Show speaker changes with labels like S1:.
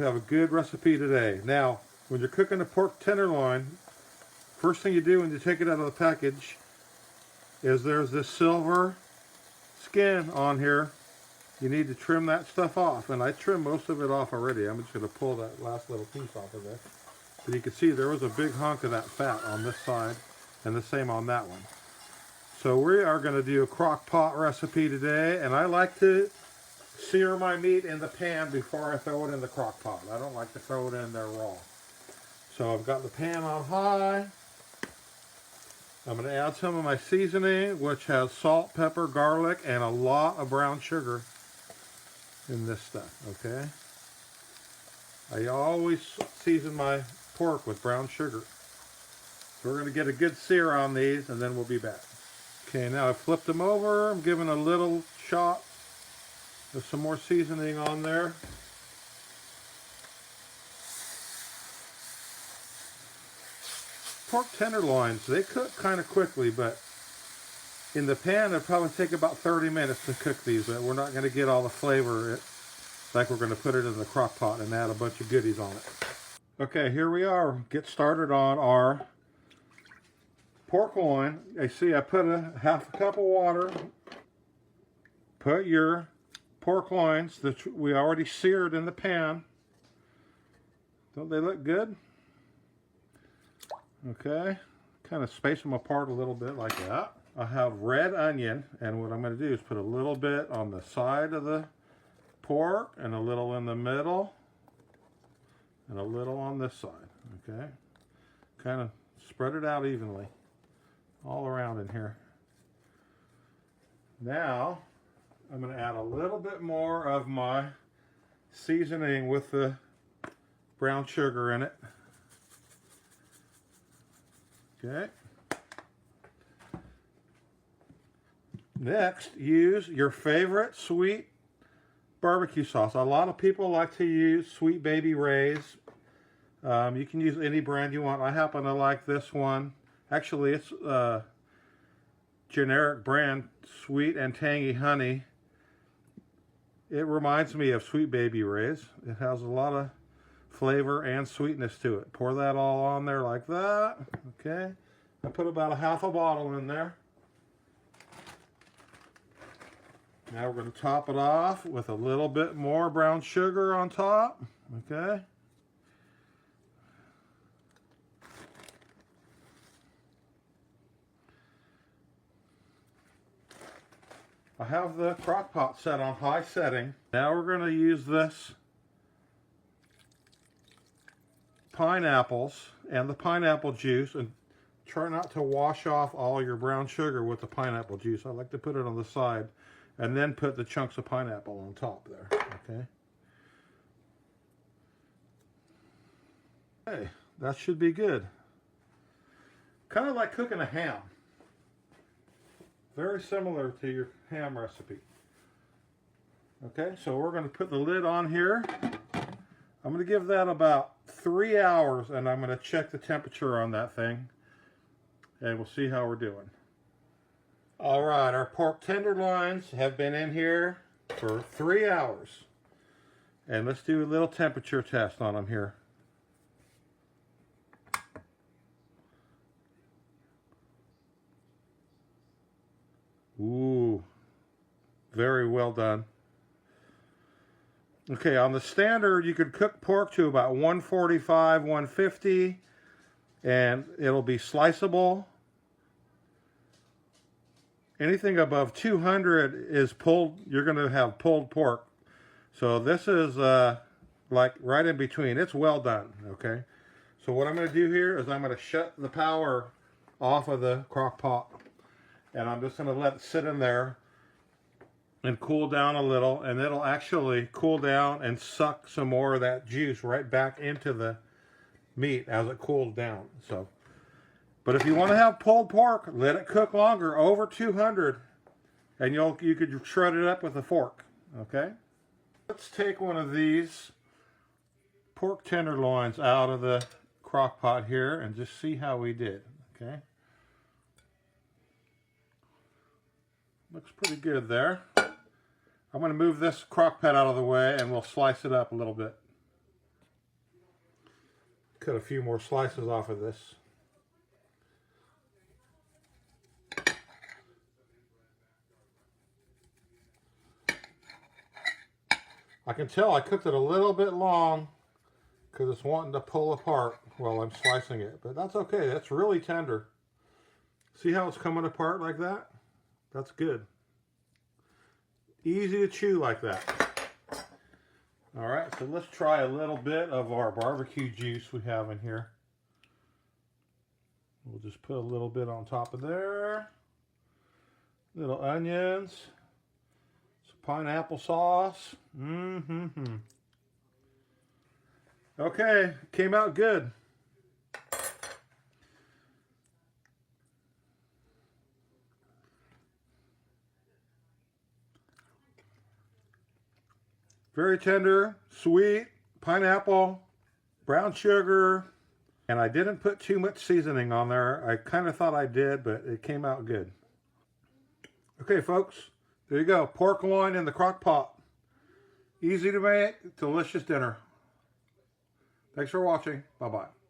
S1: we have a good recipe today. Now, when you're cooking a pork tenderloin, first thing you do when you take it out of the package is there's this silver skin on here. You need to trim that stuff off, and I trimmed most of it off already. I'm just going to pull that last little piece off of there. But you can see there was a big hunk of that fat on this side, and the same on that one. So we are going to do a crock pot recipe today, and I like to sear my meat in the pan before I throw it in the crock pot. I don't like to throw it in there raw. So I've got the pan on high. I'm going to add some of my seasoning, which has salt, pepper, garlic, and a lot of brown sugar in this stuff, okay? I always season my pork with brown sugar. So we're going to get a good sear on these, and then we'll be back. Okay, now I've flipped them over. I'm giving a little shot of some more seasoning on there. Pork tenderloins, they cook kind of quickly, but in the pan it'll probably take about 30 minutes to cook these, but we're not going to get all the flavor like we're going to put it in the crock pot and add a bunch of goodies on it. Okay, here we are. Get started on our pork loin. I see I put a half a cup of water. Put your pork loins that we already seared in the pan. Don't they look good? Okay, kind of space them apart a little bit like that. I have red onion, and what I'm going to do is put a little bit on the side of the pork, and a little in the middle, and a little on this side, okay? Kind of spread it out evenly, all around in here. Now, I'm going to add a little bit more of my seasoning with the brown sugar in it. Okay. Next, use your favorite sweet barbecue sauce. A lot of people like to use Sweet Baby Ray's. You can use any brand you want. I happen to like this one. Actually, it's generic brand, Sweet and Tangy Honey. It reminds me of Sweet Baby Ray's. It has a lot of flavor and sweetness to it. Pour that all on there like that. Okay. I put about a half a bottle in there. Now we're going to top it off with a little bit more brown sugar on top. Okay. I have the crock pot set on high setting. Now we're going to use this pineapples and the pineapple juice, and try not to wash off all your brown sugar with the pineapple juice. I like to put it on the side and then put the chunks of pineapple on top there, okay? Okay, that should be good. Kind of like cooking a ham. Very similar to your ham recipe. Okay, so we're going to put the lid on here. I'm going to give that about 3 hours, and I'm going to check the temperature on that thing, and we'll see how we're doing. All right, our pork tenderloins have been in here for 3 hours, and let's do a little temperature test on them here. Ooh, very well done. Okay, on the standard, you could cook pork to about 145, 150, and it'll be sliceable. Anything above 200 is pulled, you're going to have pulled pork. So this is like right in between. It's well done, okay? So what I'm going to do here is I'm going to shut the power off of the crock pot, and I'm just going to let it sit in there and cool down a little, and it'll actually cool down and suck some more of that juice right back into the meat as it cools down. So, but if you want to have pulled pork, let it cook longer, over 200, and you could shred it up with a fork. Okay. Let's take one of these pork tenderloins out of the crock pot here and just see how we did. Okay. Looks pretty good there. I'm going to move this crock pot out of the way and we'll slice it up a little bit. Cut a few more slices off of this. I can tell I cooked it a little bit long because it's wanting to pull apart while I'm slicing it, but that's okay. That's really tender. See how it's coming apart like that? That's good. Easy to chew like that. All right, so let's try a little bit of our barbecue juice we have in here. We'll just put a little bit on top of there. Little onions. Some pineapple sauce. Okay, came out good. Very tender, sweet, pineapple, brown sugar, and I didn't put too much seasoning on there. I kind of thought I did, but it came out good. Okay, folks, there you go. Pork loin in the crock pot. Easy to make, delicious dinner. Thanks for watching. Bye-bye.